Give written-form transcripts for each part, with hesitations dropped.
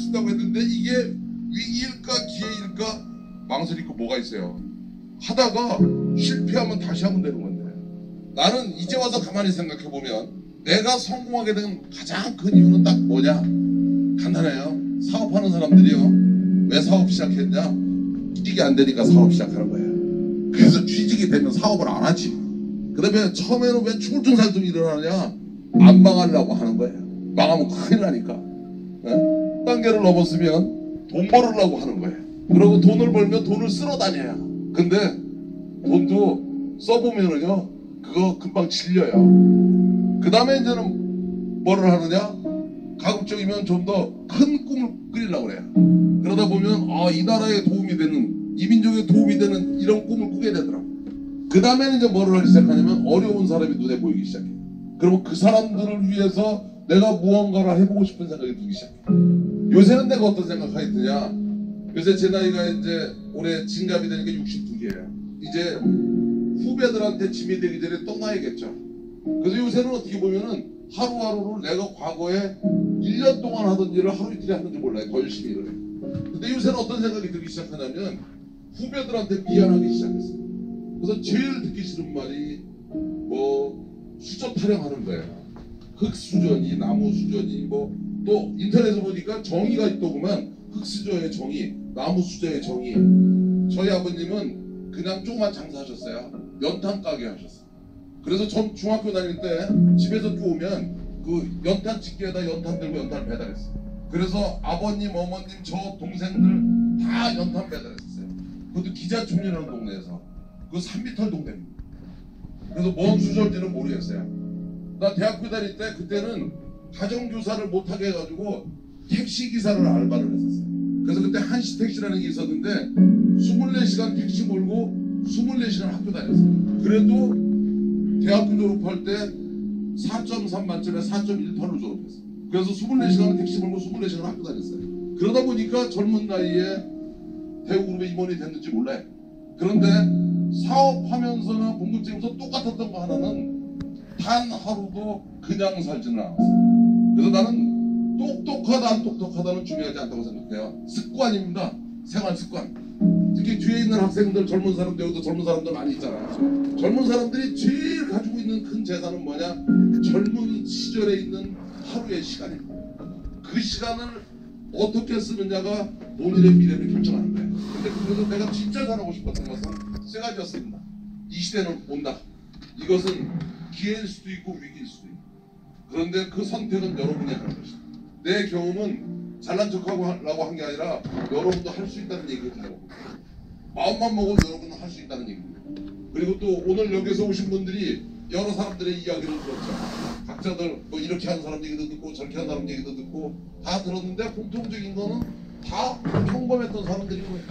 수 있다고 했는데 이게 위기일까 기회일까 망설일 거 뭐가 있어요. 하다가 실패하면 다시 하면 되는 건데, 나는 이제 와서 가만히 생각해보면 내가 성공하게 된 가장 큰 이유는 딱 뭐냐? 간단해요. 사업하는 사람들이요, 왜 사업 시작했냐? 취직이 안 되니까 사업 시작하는 거예요. 그래서 취직이 되면 사업을 안 하지. 그러면 처음에는 왜 충증살도 일어나냐? 안 망하려고 하는 거예요. 망하면 큰일 나니까. 단계를 넘었으면 돈 벌으려고 하는 거예요. 그리고 돈을 벌면 돈을 쓸어 다녀요. 근데 돈도 써보면은요, 그거 금방 질려요. 그 다음에 이제는 뭐를 하느냐? 가급적이면 좀 더 큰 꿈을 꾸리려고 그래요. 그러다 보면 이 나라에 도움이 되는, 이 민족에 도움이 되는 이런 꿈을 꾸게 되더라고. 그 다음에는 이제 뭐를 하기 시작하냐면 어려운 사람이 눈에 보이기 시작해요. 그러면 그 사람들을 위해서 내가 무언가를 해보고 싶은 생각이 들기 시작해요. 요새는 내가 어떤 생각하게 드냐? 요새 제 나이가 이제 올해 진갑이 되니까 62개예요. 이제 후배들한테 짐이 되기 전에 떠나야겠죠. 그래서 요새는 어떻게 보면은 하루하루를 내가 과거에 1년 동안 하던 일을 하루 이틀에 하는지 몰라요. 더 열심히 일을 해요. 근데 요새는 어떤 생각이 들기 시작하냐면 후배들한테 미안하기 시작했어요. 그래서 제일 듣기 싫은 말이 뭐 수저 타령하는 거예요. 흙수저니 나무수저니 뭐 또 인터넷에 보니까 정의가 있더구만. 흙수저의 정의, 나무수저의 정의. 저희 아버님은 그냥 조그만 장사하셨어요. 연탄 가게 하셨어요. 그래서 전 중학교 다닐 때 집에서 오면 그 연탄 집게에다 연탄 들고 연탄을 배달했어요. 그래서 아버님, 어머님, 저 동생들 다 연탄 배달했어요. 그것도 기자촌이라는 동네에서. 그 3미터 동네입니다. 그래서 뭔 수저인지는 모르겠어요. 나 대학교 다닐 때 그때는 가정교사를 못하게 해가지고 택시기사를 알바를 했었어요. 그래서 그때 한시택시라는 게 있었는데 24시간 택시 몰고 24시간 학교 다녔어요. 그래도 대학교 졸업할 때 4.3 만점에 4.18로 졸업했어요. 그래서 24시간 택시 몰고 24시간 학교 다녔어요. 그러다 보니까 젊은 나이에 대우그룹에 임원이 됐는지 몰라요. 그런데 사업하면서나 공급제에서 똑같았던 거 하나는 단 하루도 그냥 살지는 않았어요. 그래서 나는 똑똑하다 안 똑똑하다는 중요하지 않다고 생각해요. 습관입니다. 생활 습관. 특히 뒤에 있는 학생들, 젊은 사람들, 여기도 젊은 사람들 많이 있잖아요. 젊은 사람들이 제일 가지고 있는 큰 재산은 뭐냐? 젊은 시절에 있는 하루의 시간입니다. 그 시간을 어떻게 쓰느냐가 본인의 미래를 결정하는 거예요. 근데 그래서 내가 진짜 잘하고 싶었던 것은 세 가지였습니다. 이 시대는 온다. 이것은 기회일 수도 있고 위기일 수도 있고. 그런데 그 선택은 여러분이 하는 것이다. 내 경험은 잘난 척하고 하려고 한 게 아니라 여러분도 할 수 있다는 얘기거든요. 마음만 먹으면 여러분은 할 수 있다는 얘기입니다. 그리고 또 오늘 여기서 오신 분들이 여러 사람들의 이야기를 들었죠. 각자들 뭐 이렇게 하는 사람 얘기도 듣고 저렇게 하는 사람 얘기도 듣고 다 들었는데 공통적인 거는 다 평범했던 사람들인 거예요.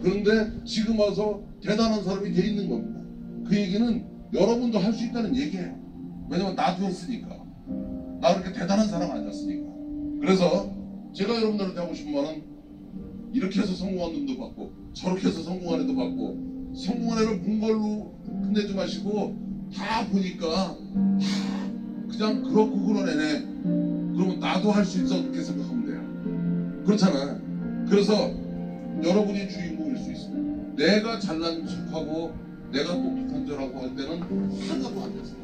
그런데 지금 와서 대단한 사람이 돼 있는 겁니다. 그 얘기는 여러분도 할 수 있다는 얘기예요. 왜냐면 나도 했으니까. 나 그렇게 대단한 사람 아니었으니까. 그래서 제가 여러분들한테 하고 싶은 말은 이렇게 해서 성공한 놈도 받고 저렇게 해서 성공한 애도 받고 성공한 애를 본 걸로 끝내지 마시고 다 보니까 다 그냥 그렇고 그런 애네. 그러면 나도 할 수 있어 그렇게 생각하면 돼요. 그렇잖아요. 그래서 여러분이 주인공일 수 있어요. 내가 잘난 척하고 내가 똑똑한 줄 알고 할 때는 하나도 안 됐어요.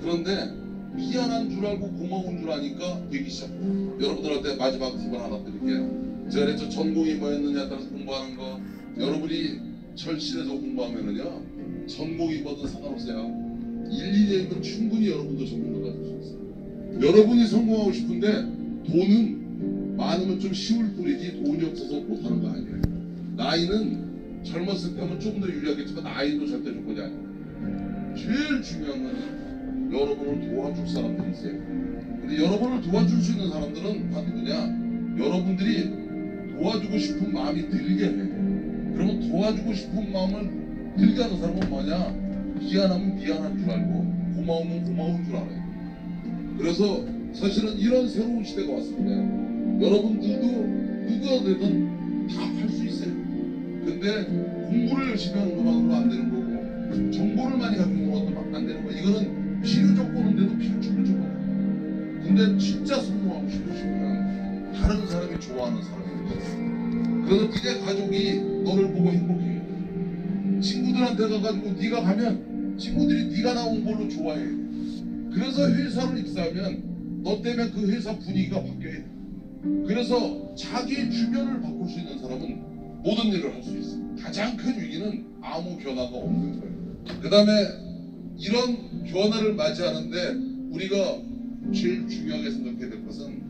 그런데 미안한 줄 알고 고마운 줄 아니까 되기 시작해요. 여러분들한테 마지막 팁을 하나 드릴게요. 제가 그랬죠. 전공이 뭐였느냐에 따라서 공부하는 거. 여러분이 절실해서 공부하면은요, 전공이 뭐든 상관없어요. 1, 2년이면 충분히 여러분도 전공을 가질 수 있어요. 여러분이 성공하고 싶은데 돈은 많으면 좀 쉬울 뿐이지 돈이 없어서 못하는 거 아니에요. 나이는 젊었을 때 하면 조금 더 유리하겠지만 나이도 절대 조건이 아니에요. 제일 중요한 건 여러분을 도와줄 사람들이 있어요. 근데 여러분을 도와줄 수 있는 사람들은 다 누구냐? 여러분들이 도와주고 싶은 마음이 들게 해요. 그러면 도와주고 싶은 마음을 들게 하는 사람은 뭐냐? 미안하면 미안한 줄 알고 고마우면 고마운 줄 알아요. 그래서 사실은 이런 새로운 시대가 왔습니다. 여러분들도 누가 되든 다 할 수 있어요. 근데 공부를 열심히 하는 것만으로 안 되는 거고 정보를 많이 가지고 있는 것도 안 되는 거예요. 이거는 필요 조건인데도 필요 조건이에요. 근데 진짜 성공하고 싶으시면 다른 사람이 좋아하는 사람이 되겠어. 그래서 니네 가족이 너를 보고 행복해. 친구들한테 가가지고 네가 가면 친구들이 네가 나온 걸로 좋아해. 그래서 회사를 입사하면 너 때문에 그 회사 분위기가 바뀌어야 돼. 그래서 자기 주변을 바꿀 수 있는 사람은 모든 일을 할 수 있어. 가장 큰 위기는 아무 변화가 없는 거예요. 그 다음에 이런 변화를 맞이하는데 우리가 제일 중요하게 생각해야 될 것은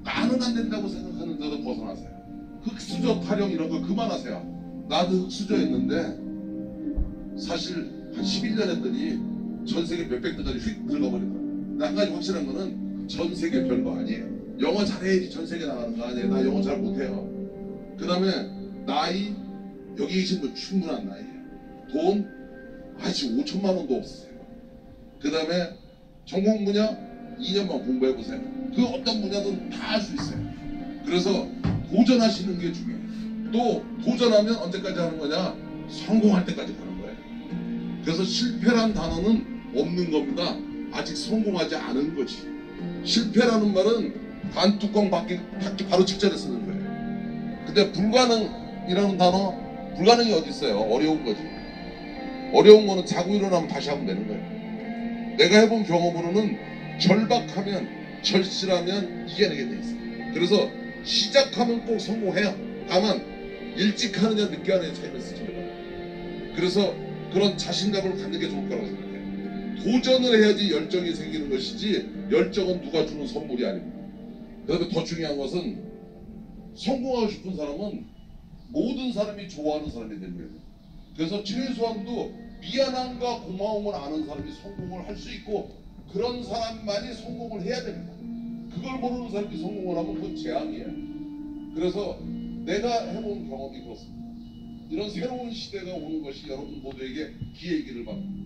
나는 안 된다고 생각하는 데도 벗어나세요. 흑수저 타령 이런 거 그만하세요. 나도 흑수저였는데 사실 한 11년 했더니 전 세계 몇백 등까지 휙 들어가 버리더라고요. 근데 한 가지 확실한 거는 전 세계 별거 아니에요. 영어 잘해야지 전 세계 나가는 거 아니에요. 나 영어 잘 못해요. 그 다음에 나이, 여기 계신 분 충분한 나이에요. 돈 아직 5천만 원도 없으세요. 그 다음에 전공 분야 2년만 공부해보세요. 그 어떤 분야든 다 할 수 있어요. 그래서 도전하시는 게 중요해요. 또 도전하면 언제까지 하는 거냐? 성공할 때까지 하는 거예요. 그래서 실패란 단어는 없는 겁니다. 아직 성공하지 않은 거지. 실패라는 말은 반뚜껑 닫기 바로 직전에 쓰는 거예요. 근데 불가능이라는 단어, 불가능이 어디 있어요? 어려운 거지. 어려운 거는 자고 일어나면 다시 하면 되는 거예요. 내가 해본 경험으로는 절박하면, 절실하면 이겨내게 돼 있어요. 그래서 시작하면 꼭 성공해요. 다만 일찍 하느냐 늦게 하느냐 차이가 있습니다. 그래서 그런 자신감을 갖는 게 좋을 거라고 생각해요. 도전을 해야지 열정이 생기는 것이지 열정은 누가 주는 선물이 아닙니다. 그다음에 더 중요한 것은 성공하고 싶은 사람은 모든 사람이 좋아하는 사람이 되는 거예요. 그래서 최소한도 미안함과 고마움을 아는 사람이 성공을 할 수 있고 그런 사람만이 성공을 해야 됩니다. 그걸 모르는 사람이 성공을 하면 그건 재앙이에요. 그래서 내가 해본 경험이 그렇습니다. 이런 새로운 시대가 오는 것이 여러분 모두에게 기회이기를 바랍니다.